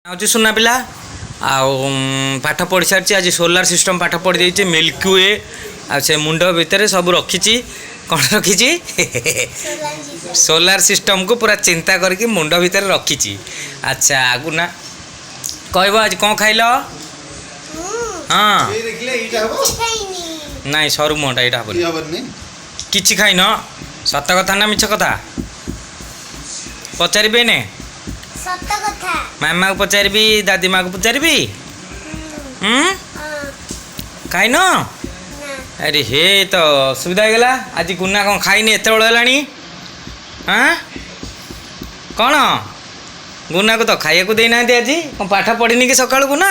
हूँ सुना पिला पाठ पढ़ी सारी आज सोलार सिस्टम पाठ पढ़ी देती मिल्की वे आ से मुंड भितर सब रखी कौन रखी सोलार सिस्टम को पूरा चिंता करके मुंड भितर रखी। अच्छा आगु ना कहब आज कौन खाइल? हाँ नाई सरू मुहटा यहाँ हेनी कि खाइन सत कथा ना मिछ कथा पचारे ने मामा को पचारि दादी माँ को पचारि खाइन अरे हे तो सुविधा होगा आज गुना कौन खाइनी एत बड़ा हाँ कौन गुना को तो खाया को देना आज कौन पाठ पढ़नी कि सका गुना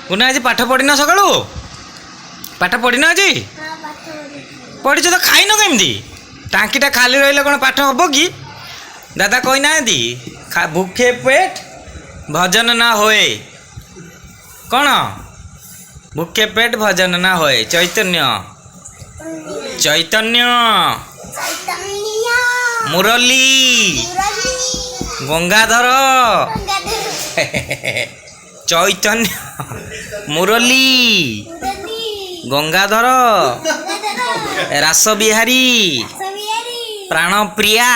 गुना आज पाठ पढ़ी सका पाठ पढ़ी आज पढ़ी तो खाइन कमी टाँकीटा खाली रही कौन पाठ हम कि दादा कही ना भूखे पेट भजन ना होए कौन भूखे पेट भजन ना होए चैतन्य चैतन्य मुरली गंगाधर चैतन्य मुरली गंगाधर रास बिहारी प्राणप्रिया